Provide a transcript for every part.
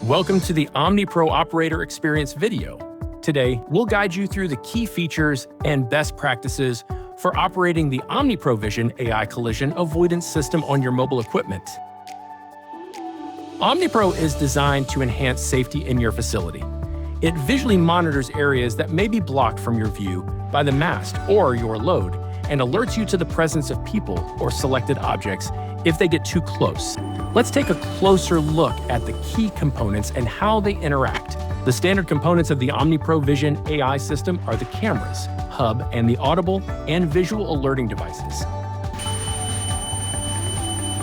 Welcome to the OmniPro Operator Experience video. Today, we'll guide you through the key features and best practices for operating the OmniPro Vision AI collision avoidance system on your mobile equipment. OmniPro is designed to enhance safety in your facility. It visually monitors areas that may be blocked from your view by the mast or your load and alerts you to the presence of people or selected objects if they get too close. Let's take a closer look at the key components and how they interact. The standard components of the OmniPro Vision AI system are the cameras, hub, and the audible and visual alerting devices.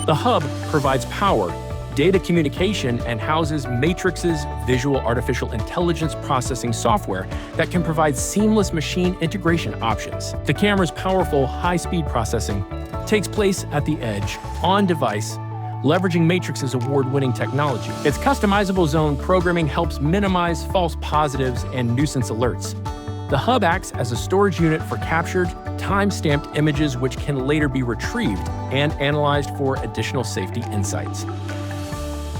The hub provides power, data communication, and houses Matrix's visual artificial intelligence processing software that can provide seamless machine integration options. The camera's powerful high-speed processing takes place at the edge, on device, leveraging Matrix's award-winning technology. Its customizable zone programming helps minimize false positives and nuisance alerts. The hub acts as a storage unit for captured, time-stamped images which can later be retrieved and analyzed for additional safety insights.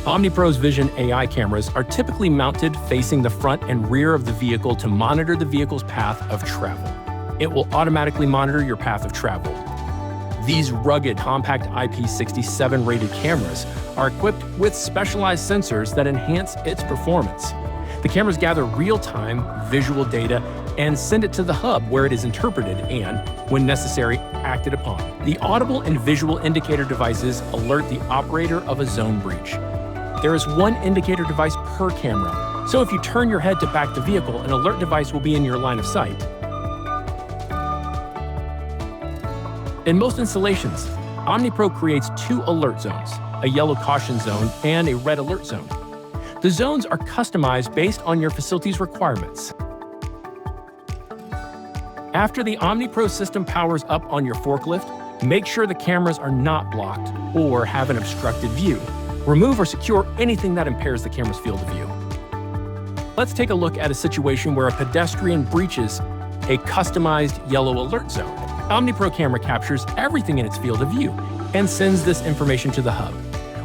OmniPro's Vision AI cameras are typically mounted facing the front and rear of the vehicle to monitor the vehicle's path of travel. It will automatically monitor your path of travel. These rugged, compact IP67 rated cameras are equipped with specialized sensors that enhance its performance. The cameras gather real-time visual data and send it to the hub where it is interpreted and, when necessary, acted upon. The audible and visual indicator devices alert the operator of a zone breach. There is one indicator device per camera, so if you turn your head to back the vehicle, an alert device will be in your line of sight. In most installations, OmniPro creates two alert zones, a yellow caution zone and a red alert zone. The zones are customized based on your facility's requirements. After the OmniPro system powers up on your forklift, make sure the cameras are not blocked or have an obstructed view. Remove or secure anything that impairs the camera's field of view. Let's take a look at a situation where a pedestrian breaches a customized yellow alert zone. OmniPro camera captures everything in its field of view and sends this information to the hub.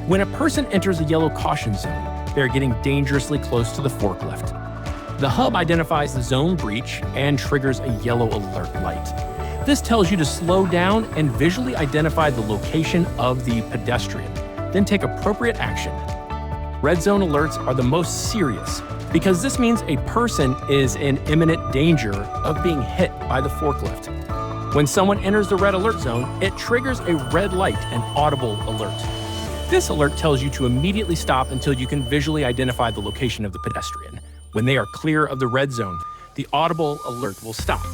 When a person enters a yellow caution zone, they're getting dangerously close to the forklift. The hub identifies the zone breach and triggers a yellow alert light. This tells you to slow down and visually identify the location of the pedestrian, then take appropriate action. Red zone alerts are the most serious because this means a person is in imminent danger of being hit by the forklift. When someone enters the red alert zone, it triggers a red light, an audible alert. This alert tells you to immediately stop until you can visually identify the location of the pedestrian. When they are clear of the red zone, the audible alert will stop.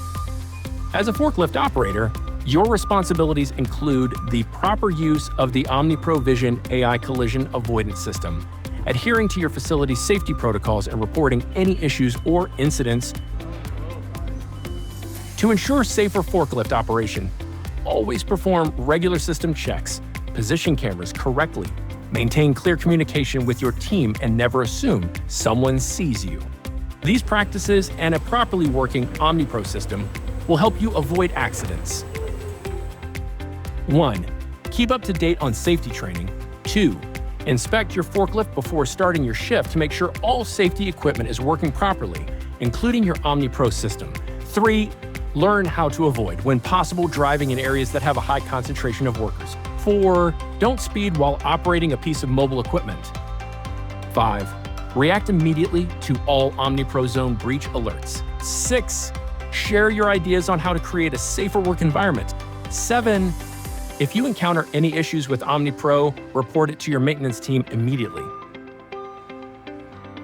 As a forklift operator, your responsibilities include the proper use of the OmniPro Vision AI collision avoidance system, adhering to your facility's safety protocols and reporting any issues or incidents. To ensure safer forklift operation, always perform regular system checks, position cameras correctly, maintain clear communication with your team, and never assume someone sees you. These practices and a properly working OmniPro system will help you avoid accidents. 1. Keep up to date on safety training. 2. Inspect your forklift before starting your shift to make sure all safety equipment is working properly, including your OmniPro system. 3. Learn how to avoid, when possible, driving in areas that have a high concentration of workers. 4. Don't speed while operating a piece of mobile equipment. 5. React immediately to all OmniPro Zone breach alerts. 6. Share your ideas on how to create a safer work environment. 7. If you encounter any issues with OmniPro, report it to your maintenance team immediately.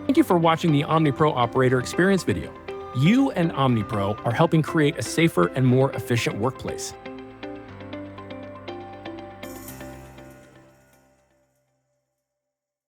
Thank you for watching the OmniPro Operator Experience video. You and OmniPro are helping create a safer and more efficient workplace.